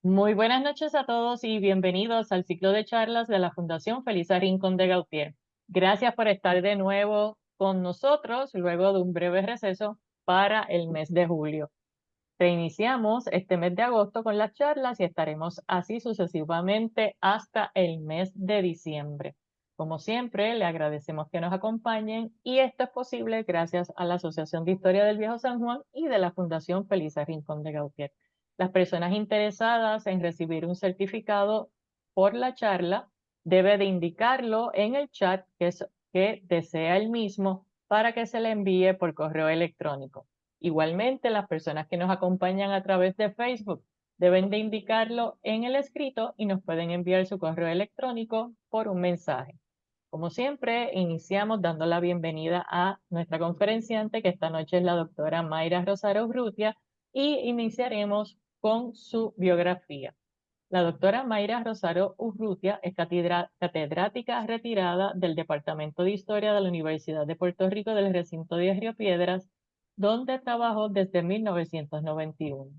Muy buenas noches a todos y bienvenidos al ciclo de charlas de la Fundación Felisa Rincón de Gautier. Gracias por estar de nuevo con nosotros luego de un breve receso para el mes de julio. Reiniciamos este mes de agosto con las charlas y estaremos así sucesivamente hasta el mes de diciembre. Como siempre, le agradecemos que nos acompañen y esto es posible gracias a la Asociación de Historia del Viejo San Juan y de la Fundación Felisa Rincón de Gautier. Las personas interesadas en recibir un certificado por la charla debe de indicarlo en el chat que desea el mismo para que se le envíe por correo electrónico. Igualmente, las personas que nos acompañan a través de Facebook deben de indicarlo en el escrito y nos pueden enviar su correo electrónico por un mensaje. Como siempre, iniciamos dando la bienvenida a nuestra conferenciante, que esta noche es la doctora Mayra Rosario Urrutia, y iniciaremos con su biografía. La doctora Mayra Rosario Urrutia es catedrática retirada del Departamento de Historia de la Universidad de Puerto Rico del recinto de Río Piedras, donde trabajó desde 1991.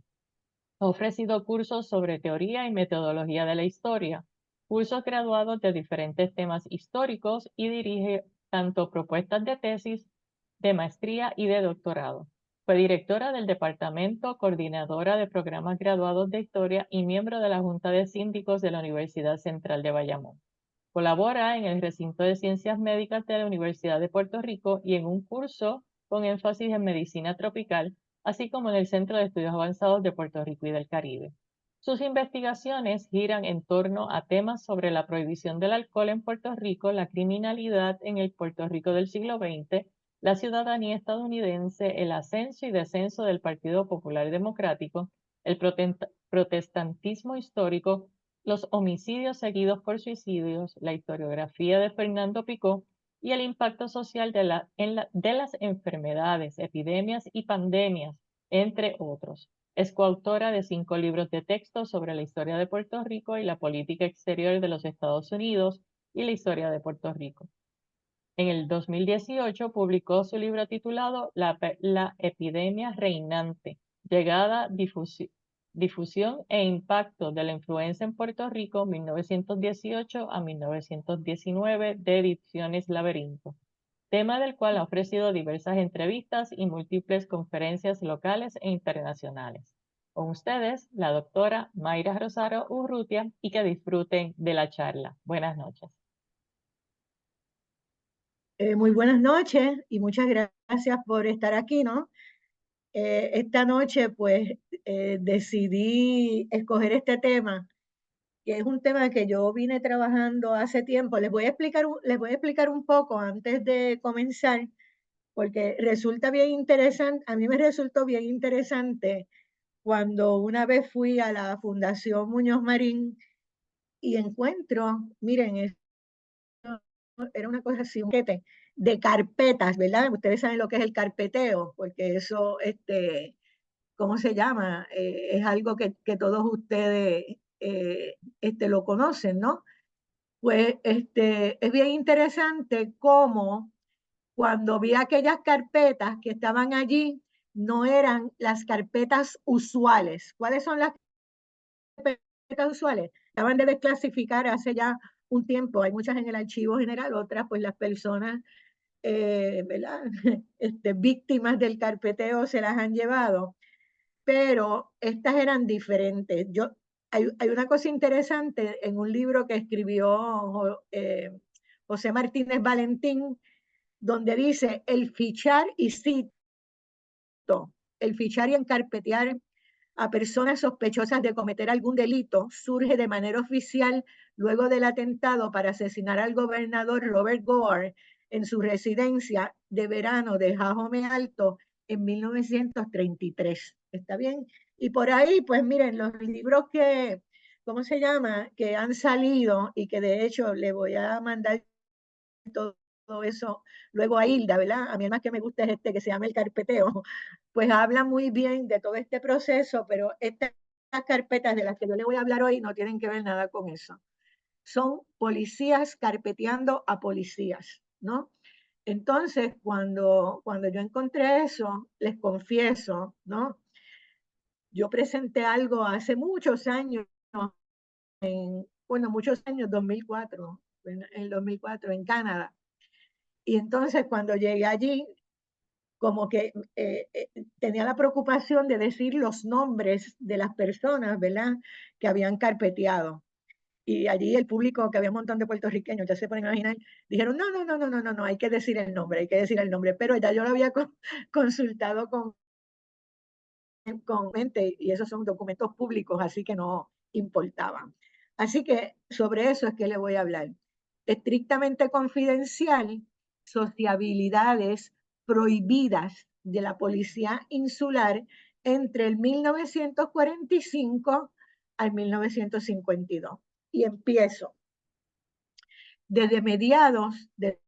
Ha ofrecido cursos sobre teoría y metodología de la historia, cursos graduados de diferentes temas históricos y dirige tanto propuestas de tesis, de maestría y de doctorado. Fue directora del departamento, coordinadora de programas graduados de historia y miembro de la Junta de Síndicos de la Universidad Central de Bayamón. Colabora en el recinto de Ciencias Médicas de la Universidad de Puerto Rico y en un curso con énfasis en medicina tropical, así como en el Centro de Estudios Avanzados de Puerto Rico y del Caribe. Sus investigaciones giran en torno a temas sobre la prohibición del alcohol en Puerto Rico, la criminalidad en el Puerto Rico del siglo XX, la ciudadanía estadounidense, el ascenso y descenso del Partido Popular Democrático, el protestantismo histórico, los homicidios seguidos por suicidios, la historiografía de Fernando Picó y el impacto social de las enfermedades, epidemias y pandemias, entre otros. Es coautora de 5 libros de texto sobre la historia de Puerto Rico y la política exterior de los Estados Unidos y la historia de Puerto Rico. En el 2018 publicó su libro titulado La epidemia reinante, llegada, difusión e impacto de la influenza en Puerto Rico 1918 a 1919 de Ediciones Laberinto, tema del cual ha ofrecido diversas entrevistas y múltiples conferencias locales e internacionales. Con ustedes, la doctora Mayra Rosario Urrutia, y que disfruten de la charla. Buenas noches. Muy buenas noches y muchas gracias por estar aquí, ¿no? Esta noche, pues, decidí escoger este tema, que es un tema que yo vine trabajando hace tiempo. Les voy a explicar un poco antes de comenzar, porque resulta bien interesante, a mí me resultó bien interesante cuando una vez fui a la Fundación Muñoz Marín y encuentro, miren, era una cosa así, un paquete de carpetas, ¿verdad? Ustedes saben lo que es el carpeteo, porque eso, ¿cómo se llama? Es algo que todos ustedes lo conocen, ¿no? Pues es bien interesante cómo cuando vi aquellas carpetas que estaban allí, no eran las carpetas usuales. ¿Cuáles son las carpetas usuales? Acaban de desclasificar hace ya un tiempo, hay muchas en el archivo general, otras pues las personas ¿verdad? Víctimas del carpeteo se las han llevado, pero estas eran diferentes. Hay una cosa interesante en un libro que escribió José Martínez Valentín, donde dice el fichar y cito, el fichar y encarpetear a personas sospechosas de cometer algún delito surge de manera oficial luego del atentado para asesinar al gobernador Robert Gore en su residencia de verano de Jajome Alto en 1933. ¿Está bien? Y por ahí, pues miren, los libros que, ¿cómo se llama? Que han salido y que de hecho le voy a mandar todo eso luego a Hilda, ¿verdad? A mí el más que me gusta es este que se llama El Carpeteo, pues habla muy bien de todo este proceso, pero estas carpetas de las que yo le voy a hablar hoy no tienen que ver nada con eso. Son policías carpeteando a policías, ¿no? Entonces, cuando yo encontré eso, les confieso, ¿no? Yo presenté algo hace muchos años bueno, muchos años, 2004, en el 2004 en Canadá. Y entonces cuando llegué allí, como que tenía la preocupación de decir los nombres de las personas, ¿verdad?, que habían carpeteado. Y allí el público, que había un montón de puertorriqueños, ya se pueden imaginar, dijeron, no, no, no, no, no, no, no, hay que decir el nombre, hay que decir el nombre. Pero ya yo lo había consultado con gente y esos son documentos públicos, así que no importaban. Así que sobre eso es que le voy a hablar. Estrictamente confidencial, sociabilidades prohibidas de la Policía Insular entre el 1945 al 1952. Y empiezo. Desde mediados de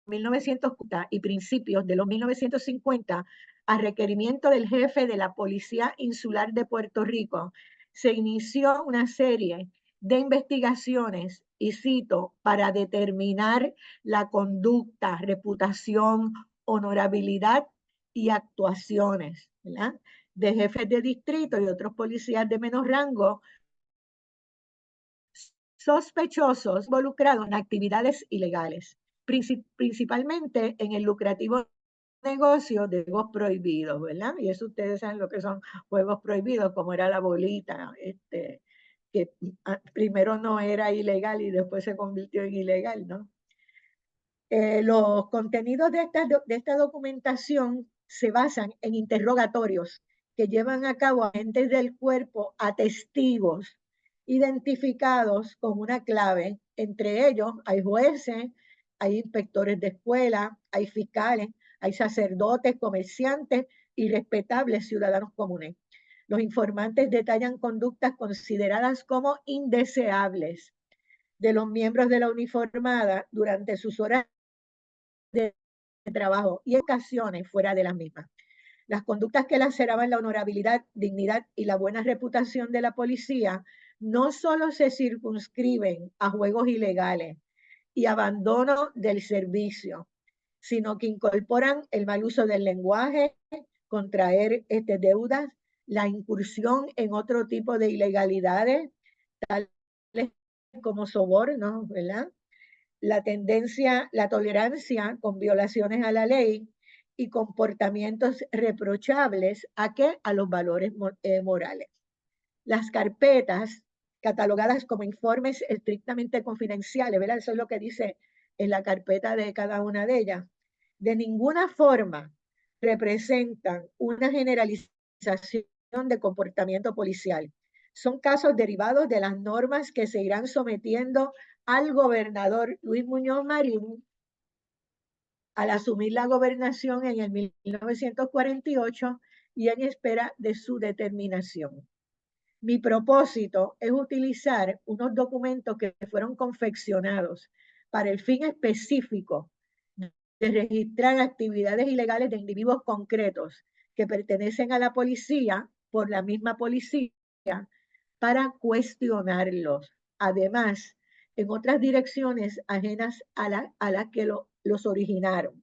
1940 y principios de los 1950, a requerimiento del jefe de la Policía Insular de Puerto Rico, se inició una serie de investigaciones, y cito, para determinar la conducta, reputación, honorabilidad y actuaciones, ¿verdad?, de jefes de distrito y otros policías de menos rango sospechosos involucrados en actividades ilegales, principalmente en el lucrativo negocio de juegos prohibidos, ¿verdad? Y eso ustedes saben lo que son juegos prohibidos, como era la bolita, que primero no era ilegal y después se convirtió en ilegal, ¿no? Los contenidos de esta documentación se basan en interrogatorios que llevan a cabo agentes del cuerpo a testigos identificados con una clave. Entre ellos hay jueces, hay inspectores de escuela, hay fiscales, hay sacerdotes, comerciantes y respetables ciudadanos comunes. Los informantes detallan conductas consideradas como indeseables de los miembros de la uniformada durante sus horas de trabajo y ocasiones fuera de las mismas. Las conductas que laceraban la honorabilidad, dignidad y la buena reputación de la policía no solo se circunscriben a juegos ilegales y abandono del servicio, sino que incorporan el mal uso del lenguaje, contraer deudas, la incursión en otro tipo de ilegalidades, tales como sobornos, ¿verdad?, la tendencia, la tolerancia con violaciones a la ley y comportamientos reprochables a los valores morales. Las carpetas catalogadas como informes estrictamente confidenciales, ¿verdad? Eso es lo que dice en la carpeta de cada una de ellas. De ninguna forma representan una generalización de comportamiento policial. Son casos derivados de las normas que se irán sometiendo al gobernador Luis Muñoz Marín al asumir la gobernación en el 1948 y en espera de su determinación. Mi propósito es utilizar unos documentos que fueron confeccionados para el fin específico de registrar actividades ilegales de individuos concretos que pertenecen a la policía por la misma policía para cuestionarlos. Además, en otras direcciones ajenas a las que los originaron.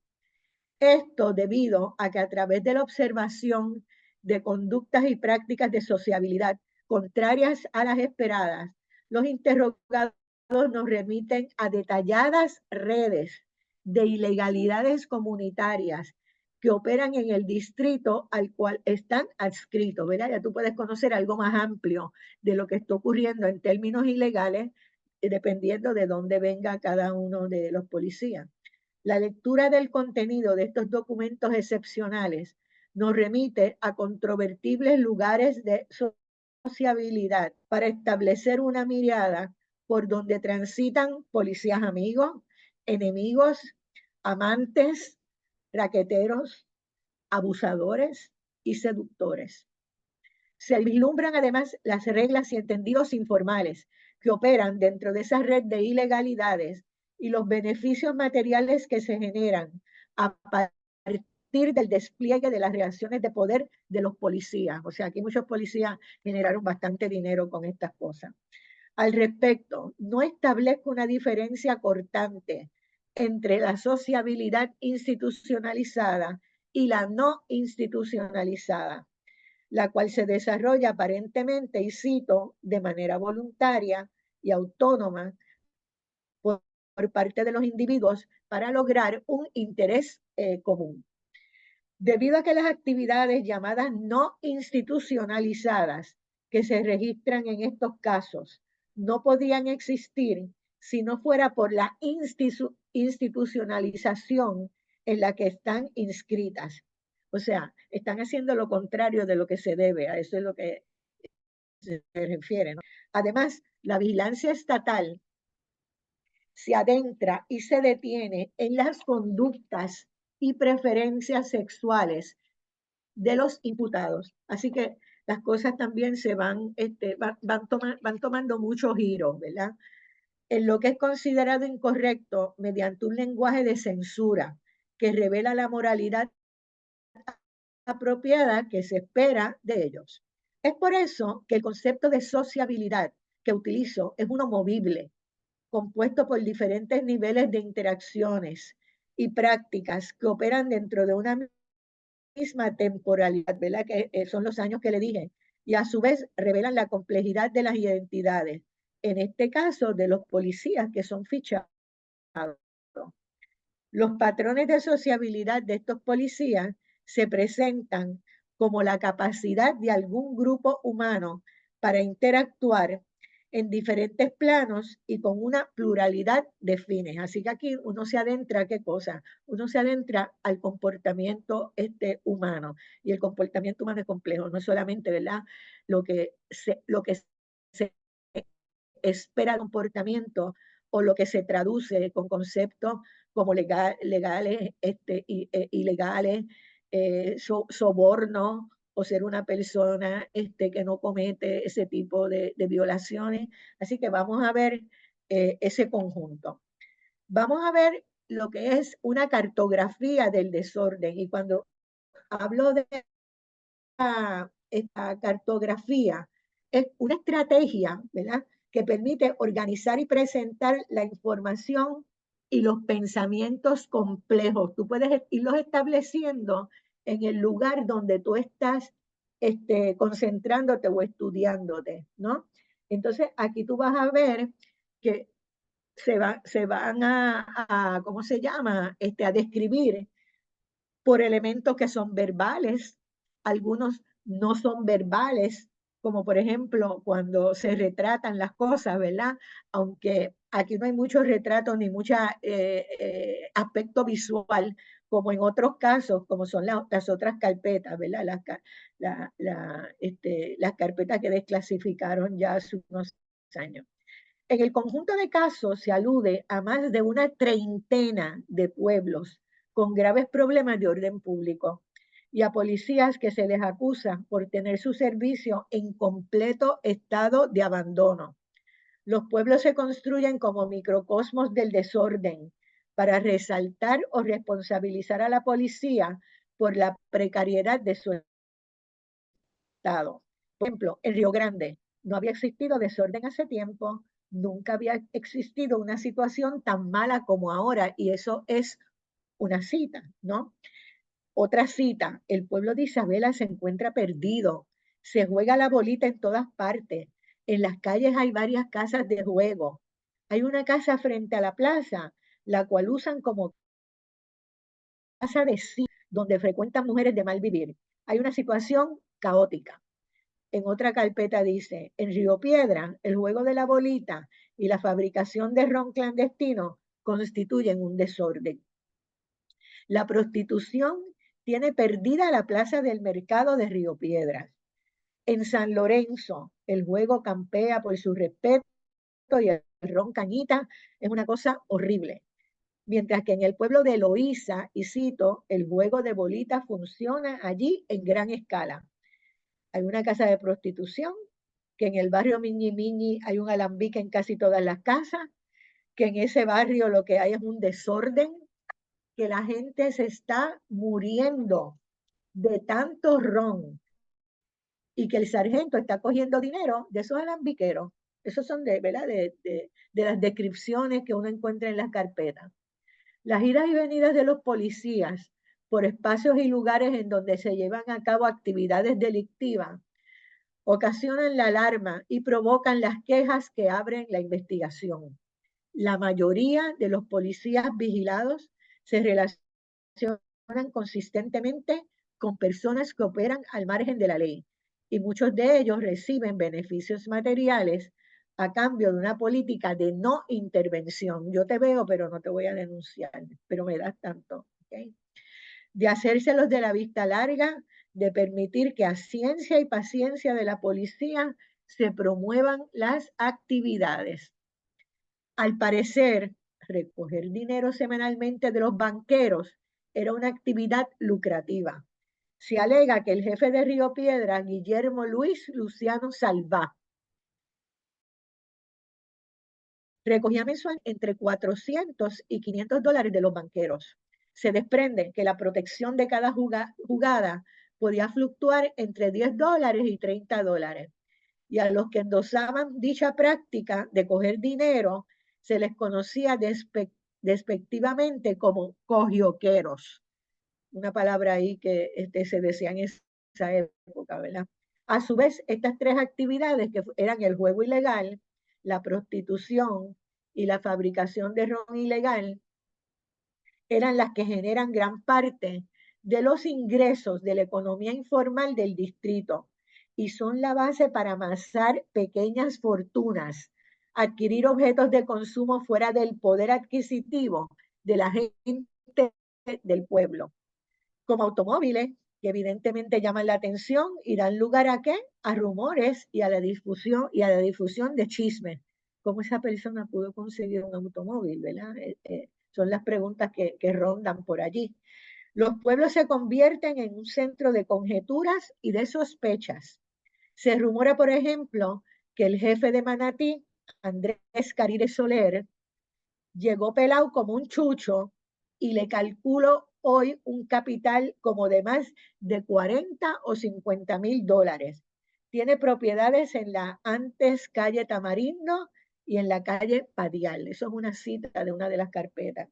Esto debido a que a través de la observación de conductas y prácticas de sociabilidad contrarias a las esperadas, los interrogados nos remiten a detalladas redes de ilegalidades comunitarias que operan en el distrito al cual están adscritos, ¿verdad? Ya tú puedes conocer algo más amplio de lo que está ocurriendo en términos ilegales, dependiendo de dónde venga cada uno de los policías. La lectura del contenido de estos documentos excepcionales nos remite a controvertibles lugares de sociabilidad para establecer una mirada por donde transitan policías amigos, enemigos, amantes, raqueteros, abusadores y seductores. Se vislumbran además las reglas y entendidos informales que operan dentro de esa red de ilegalidades y los beneficios materiales que se generan a partir del despliegue de las relaciones de poder de los policías. O sea, aquí muchos policías generaron bastante dinero con estas cosas. Al respecto, no establezco una diferencia cortante entre la sociabilidad institucionalizada y la no institucionalizada. la cual se desarrolla aparentemente, y cito, de manera voluntaria y autónoma por parte de los individuos para lograr un interés común. Debido a que las actividades llamadas no institucionalizadas que se registran en estos casos no podían existir si no fuera por la institucionalización en la que están inscritas. O sea, están haciendo lo contrario de lo que se debe, a eso es lo que se refiere, ¿no? Además, la vigilancia estatal se adentra y se detiene en las conductas y preferencias sexuales de los imputados. Así que las cosas también se van tomando muchos giros, ¿verdad? En lo que es considerado incorrecto mediante un lenguaje de censura que revela la moralidad apropiada que se espera de ellos. Es por eso que el concepto de sociabilidad que utilizo es uno movible, compuesto por diferentes niveles de interacciones y prácticas que operan dentro de una misma temporalidad, ¿verdad? Que son los años que le dije, y a su vez revelan la complejidad de las identidades, en este caso de los policías que son fichados. Los patrones de sociabilidad de estos policías se presentan como la capacidad de algún grupo humano para interactuar en diferentes planos y con una pluralidad de fines. Así que aquí uno se adentra, ¿qué cosa? Uno se adentra al comportamiento humano. Y el comportamiento humano es complejo, no es solamente, ¿verdad? Lo que se espera del comportamiento o lo que se traduce con conceptos como legales, ilegales, soborno o ser una persona que no comete ese tipo de violaciones. Así que vamos a ver ese conjunto. Vamos a ver lo que es una cartografía del desorden. Y cuando hablo de esta cartografía, es una estrategia, ¿verdad?, que permite organizar y presentar la información y los pensamientos complejos. Tú puedes irlos estableciendo en el lugar donde tú estás concentrándote o estudiándote, ¿no? Entonces, aquí tú vas a ver que se van ¿cómo se llama? A describir por elementos que son verbales, algunos no son verbales, como por ejemplo cuando se retratan las cosas, ¿verdad? Aunque aquí no hay mucho retrato ni mucho aspecto visual, como en otros casos, como son las otras carpetas, ¿verdad? Las carpetas que desclasificaron ya hace unos años. En el conjunto de casos se alude a más de una treintena de pueblos con graves problemas de orden público y a policías que se les acusa por tener su servicio en completo estado de abandono. Los pueblos se construyen como microcosmos del desorden para resaltar o responsabilizar a la policía por la precariedad de su estado. Por ejemplo, en Río Grande no había existido desorden hace tiempo, nunca había existido una situación tan mala como ahora, y eso es una cita, ¿no? Otra cita, el pueblo de Isabela se encuentra perdido, se juega la bolita en todas partes, en las calles hay varias casas de juego, hay una casa frente a la plaza, la cual usan como casa de sí, donde frecuentan mujeres de mal vivir. Hay una situación caótica. En otra carpeta dice, en Río Piedra, el juego de la bolita y la fabricación de ron clandestino constituyen un desorden. La prostitución tiene perdida la plaza del mercado de Río Piedras. En San Lorenzo, el juego campea por su respeto y el ron cañita es una cosa horrible. Mientras que en el pueblo de Loíza, y cito, el juego de bolita funciona allí en gran escala. Hay una casa de prostitución, que en el barrio Miñi Miñi hay un alambique en casi todas las casas, que en ese barrio lo que hay es un desorden, que la gente se está muriendo de tanto ron y que el sargento está cogiendo dinero de esos alambiqueros. Esos son ¿verdad? De las descripciones que uno encuentra en las carpetas. Las idas y venidas de los policías por espacios y lugares en donde se llevan a cabo actividades delictivas, ocasionan la alarma y provocan las quejas que abren la investigación. La mayoría de los policías vigilados se relacionan consistentemente con personas que operan al margen de la ley y muchos de ellos reciben beneficios materiales a cambio de una política de no intervención. Yo te veo, pero no te voy a denunciar, pero me das tanto. ¿Okay? De hacérselos de la vista larga, de permitir que a ciencia y paciencia de la policía se promuevan las actividades. Al parecer, recoger dinero semanalmente de los banqueros era una actividad lucrativa. Se alega que el jefe de Río Piedra, Guillermo Luis Luciano Salvá, recogía mensual entre 400 y 500 dólares de los banqueros. Se desprende que la protección de cada jugada podía fluctuar entre 10 dólares y 30 dólares. Y a los que endosaban dicha práctica de coger dinero se les conocía despectivamente como cogioqueros. Una palabra ahí que se decía en esa época, ¿verdad? A su vez, estas tres actividades que eran el juego ilegal, la prostitución y la fabricación de ron ilegal, eran las que generan gran parte de los ingresos de la economía informal del distrito y son la base para amasar pequeñas fortunas, adquirir objetos de consumo fuera del poder adquisitivo de la gente del pueblo, como automóviles que evidentemente llaman la atención y dan lugar a qué? A rumores y a la difusión de chismes. ¿Cómo esa persona pudo conseguir un automóvil, verdad? Son las preguntas que rondan por allí. Los pueblos se convierten en un centro de conjeturas y de sospechas. Se rumora, por ejemplo, que el jefe de Manatí, Andrés Caride Soler, llegó pelado como un chucho y le calculo hoy un capital como de más de 40 o 50 mil dólares. Tiene propiedades en la antes calle Tamarindo y en la calle Padial. Eso es una cita de una de las carpetas.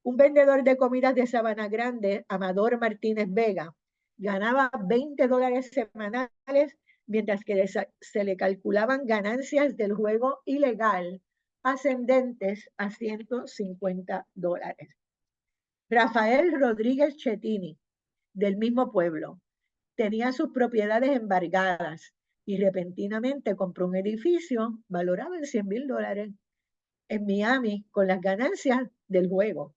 Un vendedor de comidas de Sabana Grande, Amador Martínez Vega, ganaba 20 dólares semanales, mientras que se le calculaban ganancias del juego ilegal ascendentes a 150 dólares. Rafael Rodríguez Chetini, del mismo pueblo, tenía sus propiedades embargadas y repentinamente compró un edificio valorado en 100 mil dólares en Miami con las ganancias del juego.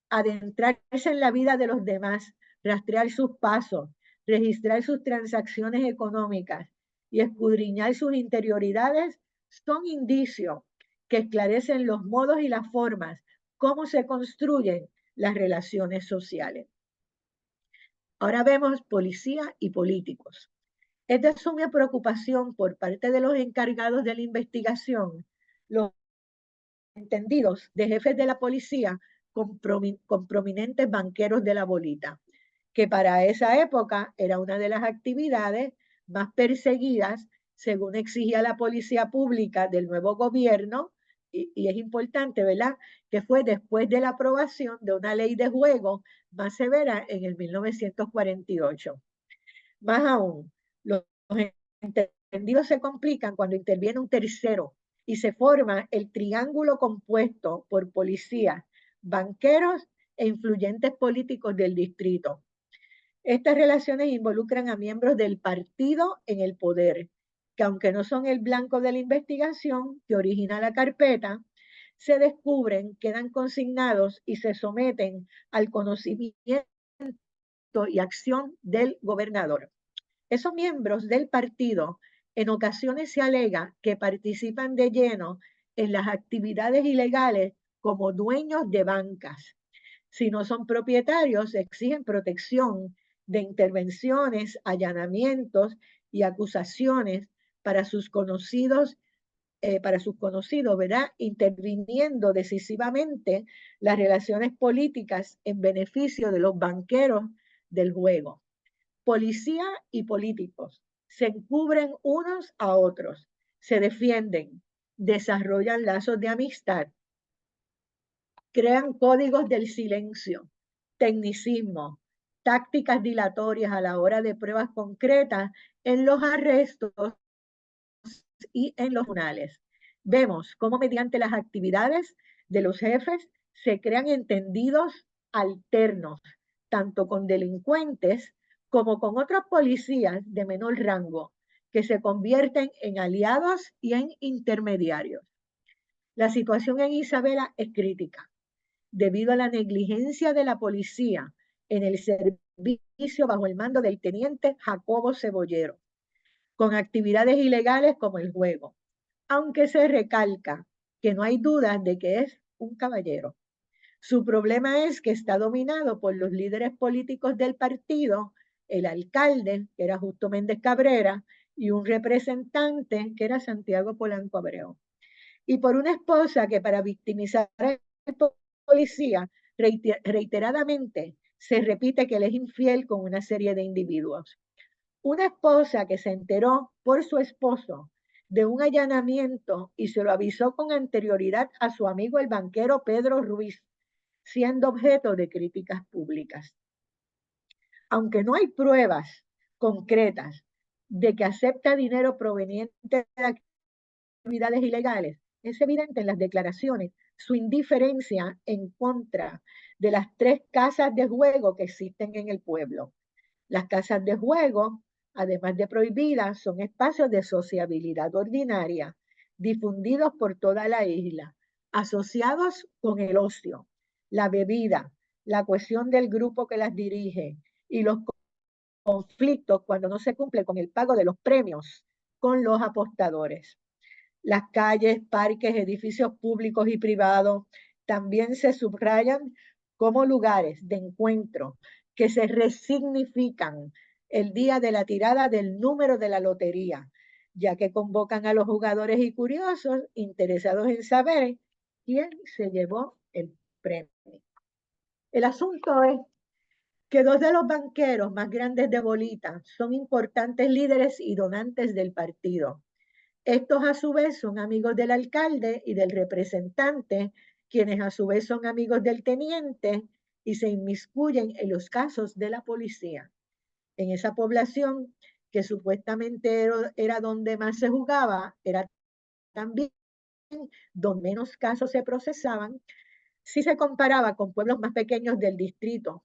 Adentrarse en la vida de los demás, rastrear sus pasos, registrar sus transacciones económicas y escudriñar sus interioridades son indicios que esclarecen los modos y las formas, cómo se construyen las relaciones sociales. Ahora vemos policía y políticos. Es de suma preocupación por parte de los encargados de la investigación, los entendidos de jefes de la policía con prominentes banqueros de la bolita, que para esa época era una de las actividades más perseguidas según exigía la policía pública del nuevo gobierno, y es importante, ¿verdad?, que fue después de la aprobación de una ley de juego más severa en el 1948. Más aún, los entendidos se complican cuando interviene un tercero y se forma el triángulo compuesto por policías, banqueros e influyentes políticos del distrito. Estas relaciones involucran a miembros del partido en el poder, que aunque no son el blanco de la investigación que origina la carpeta, se descubren, quedan consignados y se someten al conocimiento y acción del gobernador. Esos miembros del partido en ocasiones se alega que participan de lleno en las actividades ilegales como dueños de bancas. Si no son propietarios, exigen protección de intervenciones, allanamientos y acusaciones para sus conocidos, ¿verdad? Interviniendo decisivamente las relaciones políticas en beneficio de los banqueros del juego. Policía y políticos se encubren unos a otros, se defienden, desarrollan lazos de amistad, crean códigos del silencio, tecnicismo, tácticas dilatorias a la hora de pruebas concretas en los arrestos y en los tribunales. Vemos cómo mediante las actividades de los jefes se crean entendidos alternos, tanto con delincuentes como con otros policías de menor rango, que se convierten en aliados y en intermediarios. La situación en Isabela es crítica, debido a la negligencia de la policía en el servicio bajo el mando del teniente Jacobo Cebollero, con actividades ilegales como el juego, aunque se recalca que no hay dudas de que es un caballero. Su problema es que está dominado por los líderes políticos del partido, el alcalde, que era Justo Méndez Cabrera, y un representante, que era Santiago Polanco Abreu, y por una esposa que para victimizar al policía reiteradamente se repite que él es infiel con una serie de individuos. Una esposa que se enteró por su esposo de un allanamiento y se lo avisó con anterioridad a su amigo el banquero Pedro Ruiz, siendo objeto de críticas públicas. Aunque no hay pruebas concretas de que acepta dinero proveniente de actividades ilegales, es evidente en las declaraciones su indiferencia en contra de las 3 casas de juego que existen en el pueblo. Las casas de juego, además de prohibidas, son espacios de sociabilidad ordinaria, difundidos por toda la isla, asociados con el ocio, la bebida, la cohesión del grupo que las dirige y los conflictos cuando no se cumple con el pago de los premios con los apostadores. Las calles, parques, edificios públicos y privados también se subrayan como lugares de encuentro que se resignifican el día de la tirada del número de la lotería, ya que convocan a los jugadores y curiosos interesados en saber quién se llevó el premio. El asunto es que 2 de los banqueros más grandes de Bolita son importantes líderes y donantes del partido. Estos a su vez son amigos del alcalde y del representante, quienes a su vez son amigos del teniente y se inmiscuyen en los casos de la policía. En esa población, que supuestamente era donde más se jugaba, era también donde menos casos se procesaban, si se comparaba con pueblos más pequeños del distrito.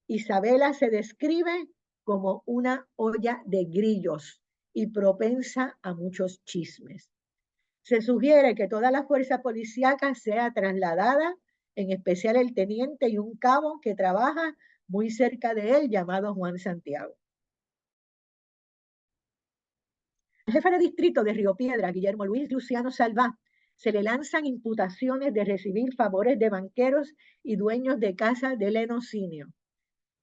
Isabela se describe como una olla de grillos y propensa a muchos chismes. Se sugiere que toda la fuerza policíaca sea trasladada, en especial el teniente y un cabo que trabaja muy cerca de él, llamado Juan Santiago. Al jefe de distrito de Río Piedra, Guillermo Luis Luciano Salvá, se le lanzan imputaciones de recibir favores de banqueros y dueños de casas de lenocinio.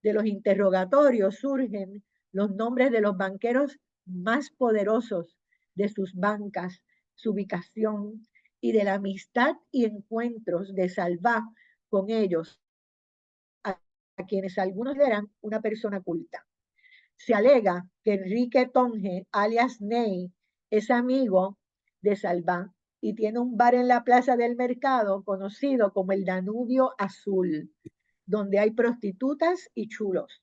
De los interrogatorios surgen los nombres de los banqueros más poderosos de sus bancas, su ubicación y de la amistad y encuentros de Salvá con ellos, a quienes algunos eran una persona culta. Se alega que Enrique Tonge, alias Ney, es amigo de Salvá y tiene un bar en la Plaza del Mercado conocido como el Danubio Azul, donde hay prostitutas y chulos.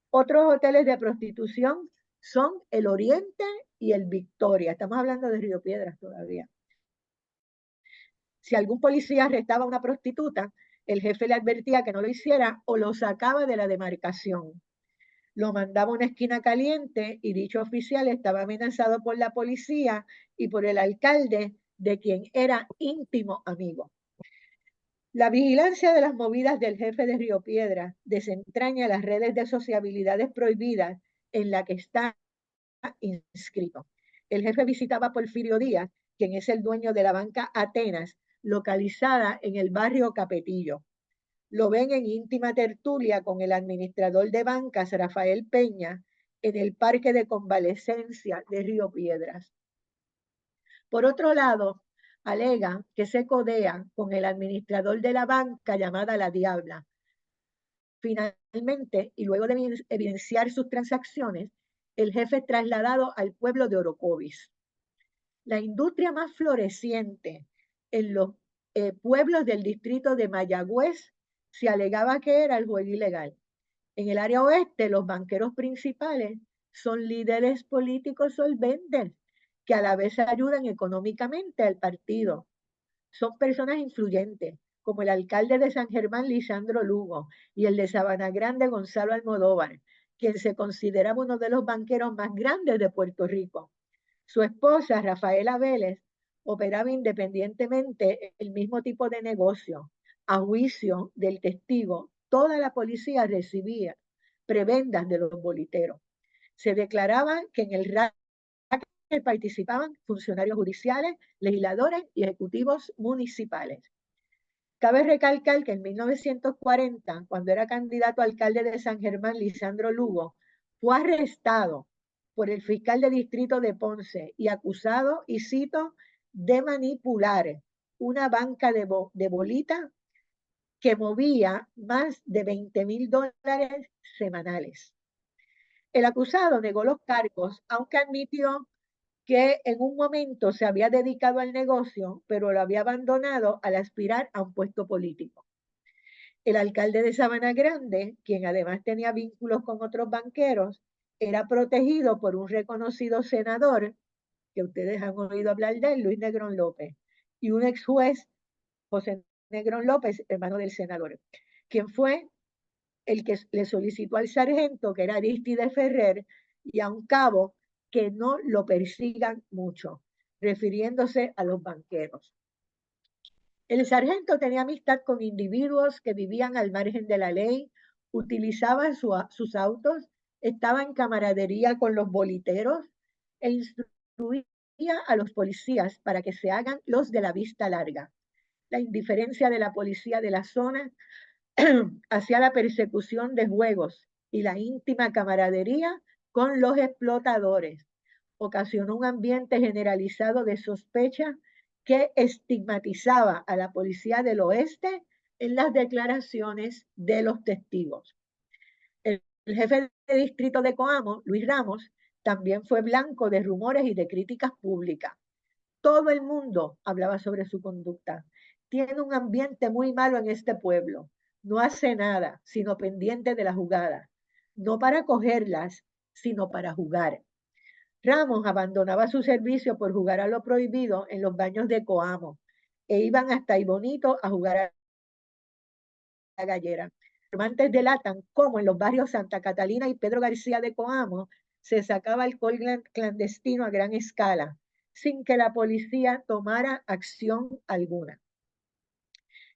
Otros hoteles de prostitución son el Oriente y el Victoria. Estamos hablando de Río Piedras todavía. Si algún policía arrestaba a una prostituta, el jefe le advertía que no lo hiciera o lo sacaba de la demarcación. Lo mandaba a una esquina caliente y dicho oficial estaba amenazado por la policía y por el alcalde, de quien era íntimo amigo. La vigilancia de las movidas del jefe de Río Piedras desentraña las redes de sociabilidades prohibidas en la que está inscrito. El jefe visitaba a Porfirio Díaz, quien es el dueño de la banca Atenas, localizada en el barrio Capetillo. Lo ven en íntima tertulia con el administrador de bancas, Rafael Peña, en el Parque de Convalescencia de Río Piedras. Por otro lado, alega que se codea con el administrador de la banca llamada La Diabla. Finalmente, y luego de evidenciar sus transacciones, el jefe es trasladado al pueblo de Orocovis. La industria más floreciente en los pueblos del distrito de Mayagüez se alegaba que era el juego ilegal. En el área oeste, los banqueros principales son líderes políticos solventes que a la vez ayudan económicamente al partido. Son personas influyentes, como el alcalde de San Germán, Lisandro Lugo, y el de Sabana Grande, Gonzalo Almodóvar, quien se consideraba uno de los banqueros más grandes de Puerto Rico. Su esposa, Rafaela Vélez, operaba independientemente el mismo tipo de negocio. A juicio del testigo, toda la policía recibía prebendas de los boliteros. Se declaraba que en el racket participaban funcionarios judiciales, legisladores y ejecutivos municipales. Cabe recalcar que en 1940, cuando era candidato a alcalde de San Germán, Lisandro Lugo, fue arrestado por el fiscal de distrito de Ponce y acusado, y cito, de manipular una banca de bolita que movía más de $20,000 semanales. El acusado negó los cargos, aunque admitió que en un momento se había dedicado al negocio, pero lo había abandonado al aspirar a un puesto político. El alcalde de Sabana Grande, quien además tenía vínculos con otros banqueros, era protegido por un reconocido senador, que ustedes han oído hablar de él, Luis Negrón López, y un ex juez, José Negrón López, hermano del senador, quien fue el que le solicitó al sargento, que era Aristides Ferrer, y a un cabo, que no lo persigan mucho, refiriéndose a los banqueros. El sargento tenía amistad con individuos que vivían al margen de la ley, utilizaban sus autos, estaba en camaradería con los boliteros e instruía a los policías para que se hagan los de la vista larga. La indiferencia de la policía de la zona hacia la persecución de juegos y la íntima camaradería con los explotadores ocasionó un ambiente generalizado de sospecha que estigmatizaba a la policía del oeste en las declaraciones de los testigos. El jefe de distrito de Coamo, Luis Ramos, también fue blanco de rumores y de críticas públicas. Todo el mundo hablaba sobre su conducta. Tiene un ambiente muy malo en este pueblo. No hace nada, sino pendiente de la jugada. No para cogerlas, sino para jugar. Ramos abandonaba su servicio por jugar a lo prohibido en los baños de Coamo e iban hasta Ibonito a jugar a la gallera. Informantes delatan cómo en los barrios Santa Catalina y Pedro García de Coamo se sacaba alcohol clandestino a gran escala, sin que la policía tomara acción alguna.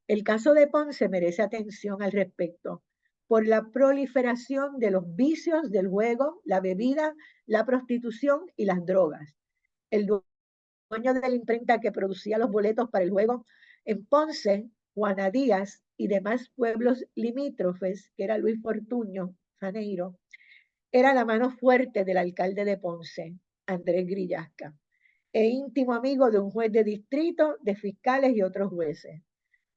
El caso de Ponce merece atención al respecto por la proliferación de los vicios del juego, la bebida, la prostitución y las drogas. El dueño de la imprenta que producía los boletos para el juego en Ponce, Juana Díaz y demás pueblos limítrofes, que era Luis Fortuño Janeiro, era la mano fuerte del alcalde de Ponce, Andrés Grillasca, e íntimo amigo de un juez de distrito, de fiscales y otros jueces.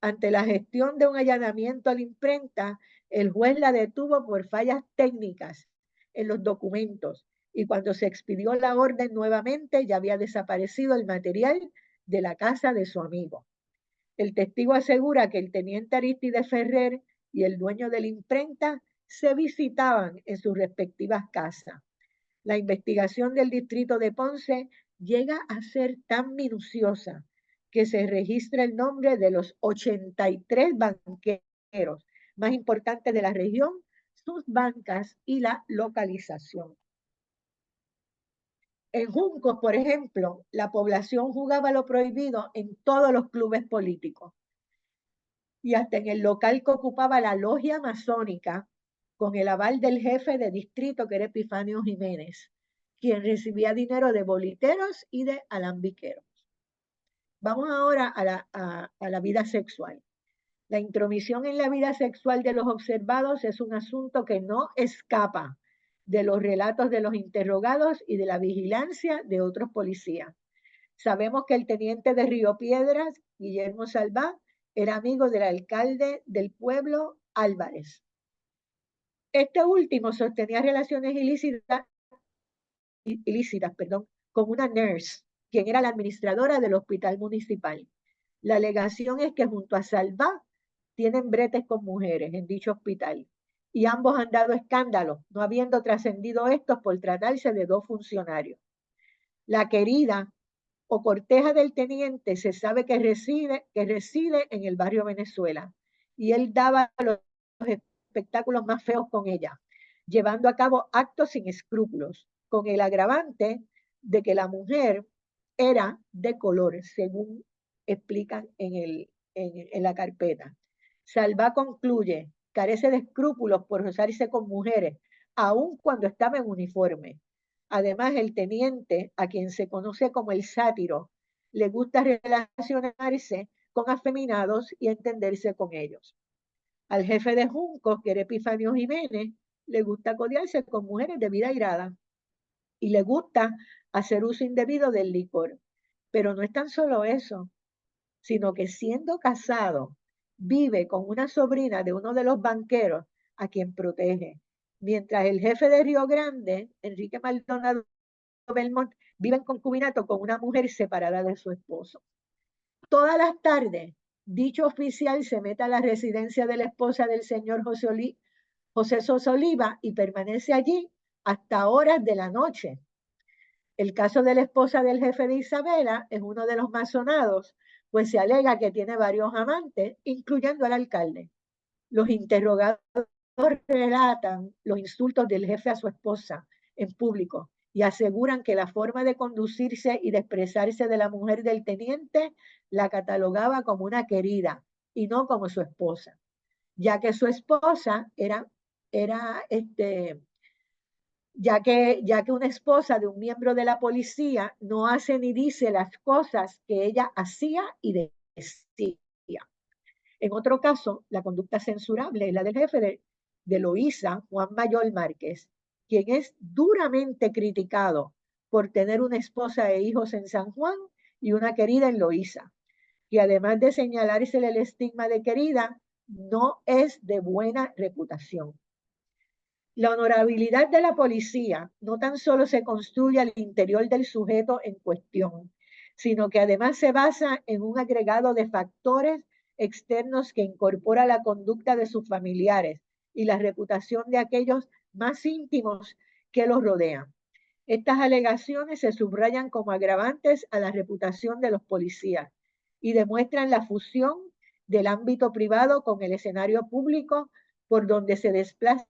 Ante la gestión de un allanamiento a la imprenta, el juez la detuvo por fallas técnicas en los documentos y cuando se expidió la orden nuevamente ya había desaparecido el material de la casa de su amigo. El testigo asegura que el teniente Aristides Ferrer y el dueño de la imprenta se visitaban en sus respectivas casas. La investigación del distrito de Ponce llega a ser tan minuciosa que se registra el nombre de los 83 banqueros más importantes de la región, sus bancas y la localización. En Juncos, por ejemplo, la población jugaba lo prohibido en todos los clubes políticos y hasta en el local que ocupaba la logia masónica con el aval del jefe de distrito, que era Epifanio Jiménez, quien recibía dinero de boliteros y de alambiqueros. Vamos ahora a la vida sexual. La intromisión en la vida sexual de los observados es un asunto que no escapa de los relatos de los interrogados y de la vigilancia de otros policías. Sabemos que el teniente de Río Piedras, Guillermo Salvá, era amigo del alcalde del pueblo, Álvarez. Este último sostenía relaciones ilícitas, con una nurse, quien era la administradora del hospital municipal. La alegación es que junto a Salvá tienen bretes con mujeres en dicho hospital y ambos han dado escándalo, no habiendo trascendido estos por tratarse de dos funcionarios. La querida o corteja del teniente se sabe que reside en el barrio Venezuela y él daba los espectáculos más feos con ella, llevando a cabo actos sin escrúpulos, con el agravante de que la mujer era de color, según explican en la carpeta. Salvá concluye, carece de escrúpulos por rozarse con mujeres, aun cuando estaba en uniforme. Además, el teniente, a quien se conoce como el sátiro, le gusta relacionarse con afeminados y entenderse con ellos. Al jefe de Juncos, que era Epifanio Jiménez, le gusta codearse con mujeres de vida airada y le gusta hacer uso indebido del licor. Pero no es tan solo eso, sino que siendo casado, vive con una sobrina de uno de los banqueros a quien protege. Mientras el jefe de Río Grande, Enrique Maldonado Belmont, vive en concubinato con una mujer separada de su esposo. Todas las tardes, dicho oficial se mete a la residencia de la esposa del señor José Sosa Oliva y permanece allí hasta horas de la noche. El caso de la esposa del jefe de Isabela es uno de los más sonados, pues se alega que tiene varios amantes, incluyendo al alcalde. Los interrogados relatan los insultos del jefe a su esposa en público y aseguran que la forma de conducirse y de expresarse de la mujer del teniente la catalogaba como una querida y no como su esposa, ya que su esposa era ya que una esposa de un miembro de la policía no hace ni dice las cosas que ella hacía y decía. En otro caso, la conducta censurable es la del jefe de Loíza, Juan Mayol Márquez, quien es duramente criticado por tener una esposa e hijos en San Juan y una querida en Loíza, que además de señalársele el estigma de querida, no es de buena reputación. La honorabilidad de la policía no tan solo se construye al interior del sujeto en cuestión, sino que además se basa en un agregado de factores externos que incorpora la conducta de sus familiares y la reputación de aquellos más íntimos que los rodean. Estas alegaciones se subrayan como agravantes a la reputación de los policías y demuestran la fusión del ámbito privado con el escenario público por donde se desplaza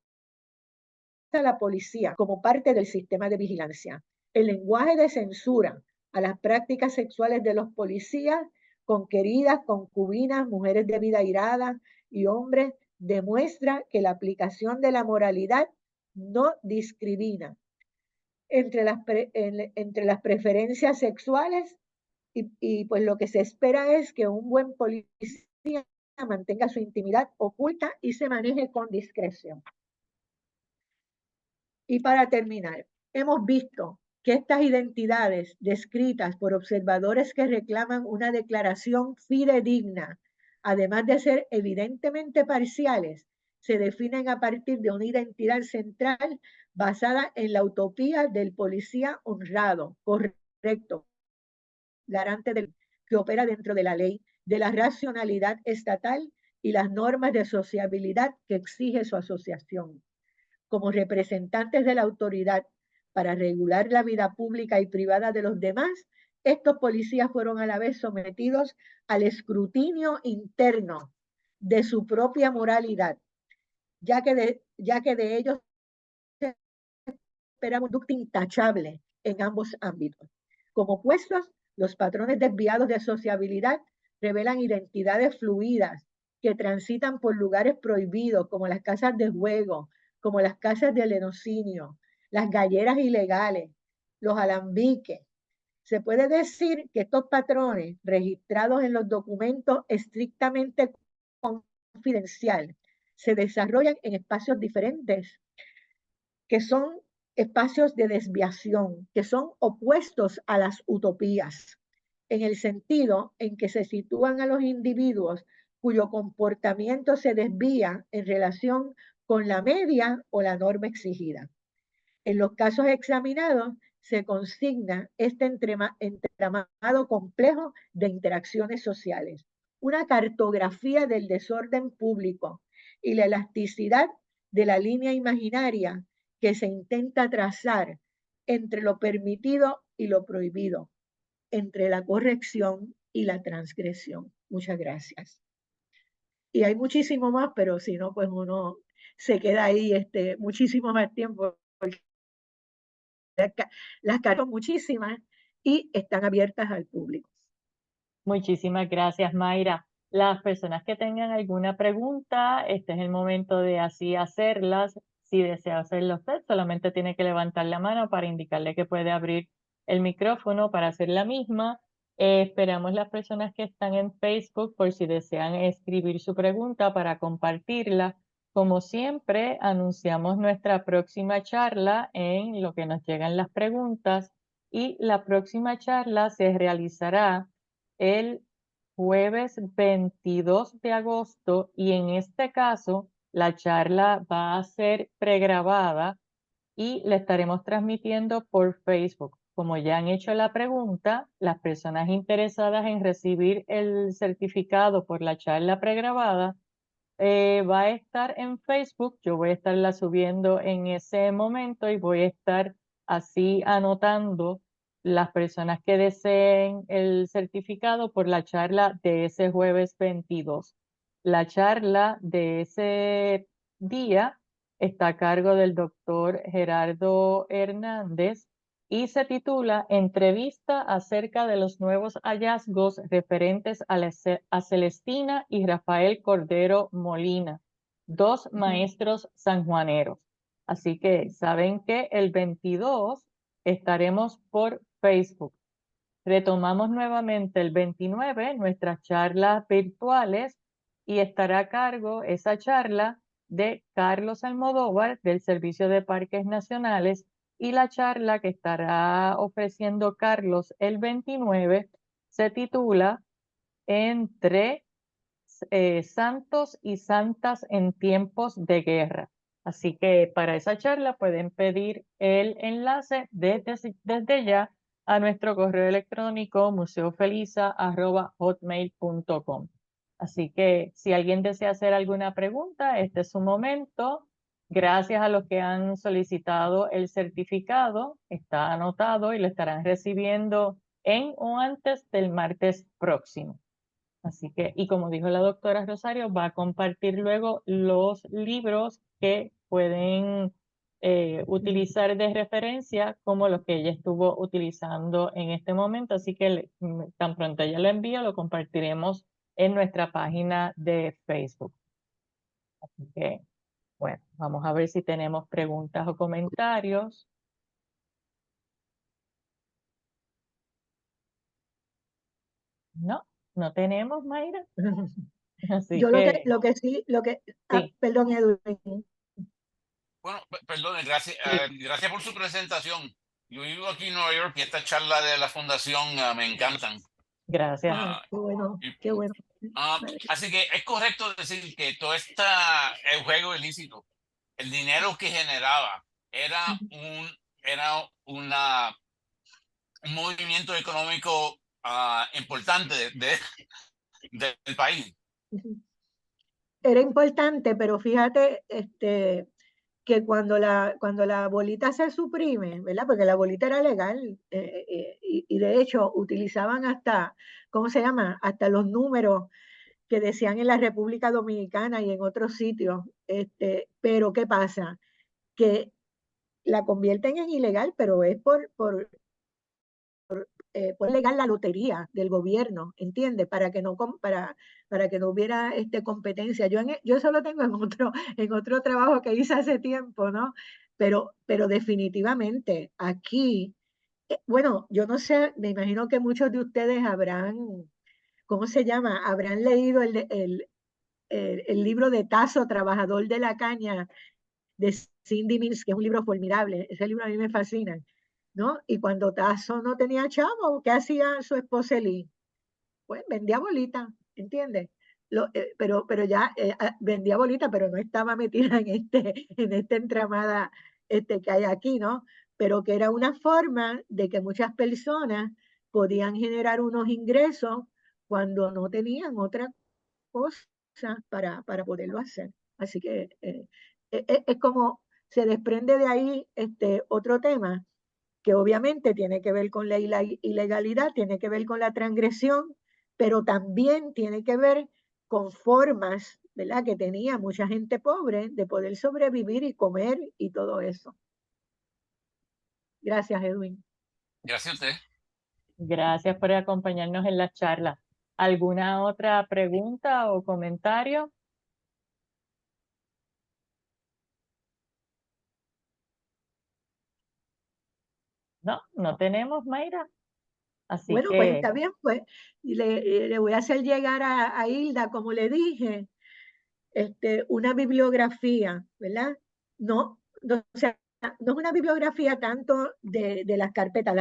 la policía como parte del sistema de vigilancia. El lenguaje de censura a las prácticas sexuales de los policías con queridas, concubinas, mujeres de vida airada y hombres demuestra que la aplicación de la moralidad no discrimina entre las preferencias sexuales y pues lo que se espera es que un buen policía mantenga su intimidad oculta y se maneje con discreción. Y para terminar, hemos visto que estas identidades descritas por observadores que reclaman una declaración fidedigna, además de ser evidentemente parciales, se definen a partir de una identidad central basada en la utopía del policía honrado, correcto, garante del que opera dentro de la ley, de la racionalidad estatal y las normas de sociabilidad que exige su asociación. Como representantes de la autoridad para regular la vida pública y privada de los demás, estos policías fueron a la vez sometidos al escrutinio interno de su propia moralidad, ya que de ellos se espera conducta intachable en ambos ámbitos. Como opuestos, los patrones desviados de sociabilidad revelan identidades fluidas que transitan por lugares prohibidos, como las casas de juego, como las casas de lenocinio, las galleras ilegales, los alambiques. Se puede decir que estos patrones, registrados en los documentos estrictamente confidenciales, se desarrollan en espacios diferentes, que son espacios de desviación, que son opuestos a las utopías, en el sentido en que se sitúan a los individuos cuyo comportamiento se desvía en relación con la media o la norma exigida. En los casos examinados se consigna este entramado complejo de interacciones sociales. una cartografía del desorden público y la elasticidad de la línea imaginaria que se intenta trazar entre lo permitido y lo prohibido, entre la corrección y la transgresión. Muchas gracias. Y hay muchísimo más, pero si no, pues uno se queda ahí muchísimo más tiempo. Las cartas son muchísimas y están abiertas al público. Muchísimas gracias, Mayra. Las personas que tengan alguna pregunta, este es el momento de así hacerlas. Si desea hacerlo usted, solamente tiene que levantar la mano para indicarle que puede abrir el micrófono para hacer la misma. Esperamos las personas que están en Facebook por si desean escribir su pregunta para compartirla. Como siempre, anunciamos nuestra próxima charla en lo que nos llegan las preguntas y la próxima charla se realizará el jueves 22 de agosto y en este caso la charla va a ser pregrabada y la estaremos transmitiendo por Facebook. Como ya han hecho la pregunta, las personas interesadas en recibir el certificado por la charla pregrabada va a estar en Facebook. Yo voy a estarla subiendo en ese momento y voy a estar así anotando las personas que deseen el certificado por la charla de ese jueves 22. La charla de ese día está a cargo del doctor Gerardo Hernández y se titula Entrevista acerca de los nuevos hallazgos referentes a Celestina y Rafael Cordero Molina, dos maestros sanjuaneros. Así que saben que el 22 estaremos por Facebook. Retomamos nuevamente el 29 nuestras charlas virtuales y estará a cargo esa charla de Carlos Almodóvar del Servicio de Parques Nacionales y la charla que estará ofreciendo Carlos el 29 se titula Entre santos y santas en tiempos de guerra. Así que para esa charla pueden pedir el enlace desde ya a nuestro correo electrónico museofeliza@hotmail.com. Así que si alguien desea hacer alguna pregunta, este es su momento. Gracias a los que han solicitado el certificado, está anotado y lo estarán recibiendo en o antes del martes próximo. Así que, y como dijo la doctora Rosario, va a compartir luego los libros que pueden utilizar de referencia como los que ella estuvo utilizando en este momento. Así que tan pronto ella lo envía, lo compartiremos en nuestra página de Facebook. Así que, bueno, vamos a ver si tenemos preguntas o comentarios. No, no tenemos, Mayra. Así Yo que, sí, sí, perdón, Edwin. Bueno, perdone, gracias, sí, gracias por su presentación. Yo vivo aquí en Nueva York y esta charla de la fundación me encantan. gracias. Qué bueno, Y, qué bueno. así que es correcto decir que todo el juego ilícito, el dinero que generaba, era era un movimiento económico importante del país. Era importante, pero fíjate, que cuando la bolita se suprime, ¿verdad? Porque la bolita era legal, y de hecho utilizaban hasta, ¿cómo se llama? Hasta los números que decían en la República Dominicana y en otros sitios. Pero ¿qué pasa? Que la convierten en ilegal, pero es por legal la lotería del gobierno, ¿entiendes? Para que no hubiera competencia. Yo eso lo tengo en otro trabajo que hice hace tiempo, ¿no? Pero definitivamente aquí, bueno, yo no sé, me imagino que muchos de ustedes habrán, ¿cómo se llama? Habrán leído el libro de Tasso, Trabajador de la Caña, de Cindy Mills, que es un libro formidable. Ese libro a mí me fascina, ¿no? Y cuando Tasso no tenía chavo, ¿qué hacía su esposa Eli? Pues vendía bolita, ¿entiendes? Pero ya vendía bolita, pero no estaba metida en esta entramada que hay aquí, ¿no? Pero que era una forma de que muchas personas podían generar unos ingresos cuando no tenían otra cosa para poderlo hacer. Así que es como se desprende de ahí otro tema que obviamente tiene que ver con la ilegalidad, tiene que ver con la transgresión, pero también tiene que ver con formas, ¿verdad?, que tenía mucha gente pobre de poder sobrevivir y comer y todo eso. Gracias, Edwin. Gracias a usted. Gracias por acompañarnos en la charla. ¿Alguna otra pregunta o comentario? No, no tenemos, Mayra. Así Bueno, pues que está bien, pues le voy a hacer llegar a Hilda, como le dije, una bibliografía, ¿verdad? O sea, no es una bibliografía tanto de las carpetas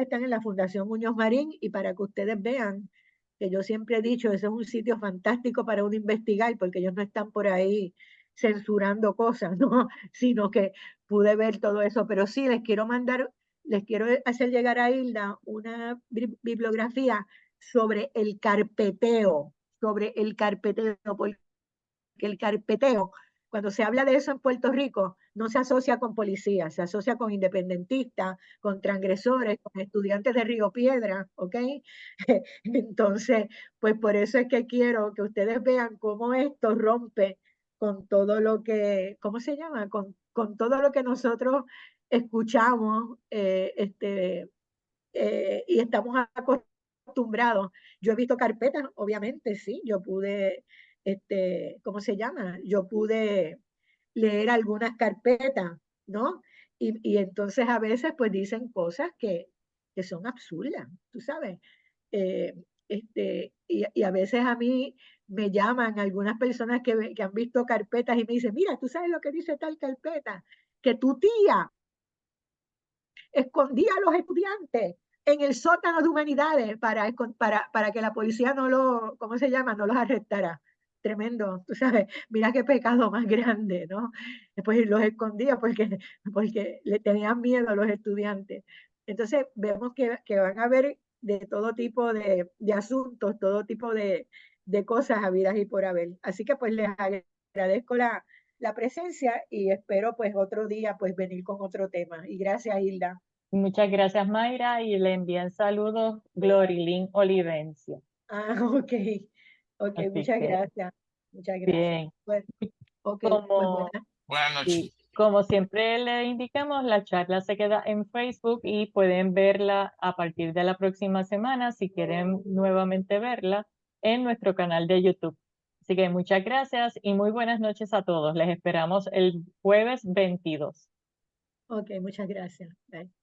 están en la Fundación Muñoz Marín y para que ustedes vean que yo siempre he dicho, eso es un sitio fantástico para uno investigar porque ellos no están por ahí censurando cosas, ¿no? Sino que pude ver todo eso, pero sí les quiero hacer llegar a Hilda una bibliografía sobre el carpeteo, porque el carpeteo, cuando se habla de eso en Puerto Rico, no se asocia con policías, se asocia con independentistas, con transgresores, con estudiantes de Río Piedra, ¿ok? Entonces, pues por eso es que quiero que ustedes vean cómo esto rompe con todo lo que, ¿cómo se llama? Con todo lo que nosotros escuchamos y estamos acostumbrados. Yo he visto carpetas, obviamente, sí, yo pude, ¿cómo se llama? Yo pude leer algunas carpetas, ¿no? Y entonces a veces pues dicen cosas que son absurdas, tú sabes. Eh, y a veces a mí me llaman algunas personas que han visto carpetas y me dicen, mira, tú sabes lo que dice tal carpeta, que tu tía escondía a los estudiantes en el sótano de humanidades para que la policía no ¿cómo se llama? No los arrestara. Tremendo, tú sabes, mira qué pecado más grande, ¿no? Después los escondía porque le tenían miedo a los estudiantes. Entonces vemos que van a haber de todo tipo de asuntos, todo tipo de cosas habidas y por haber. Así que pues les agradezco la presencia y espero pues otro día pues venir con otro tema. Y gracias, Hilda. muchas gracias, Mayra, y le envían saludos Glorilyn Olivencia. Ah, ok. Ok, Así muchas que, gracias. Muchas gracias. bien. Bueno, ok, pues Como, buenas. Buenas sí, noches. como siempre le indicamos, la charla se queda en Facebook y pueden verla a partir de la próxima semana si quieren nuevamente verla en nuestro canal de YouTube. Así que muchas gracias y muy buenas noches a todos. Les esperamos el jueves 22. Ok, muchas gracias. Bye.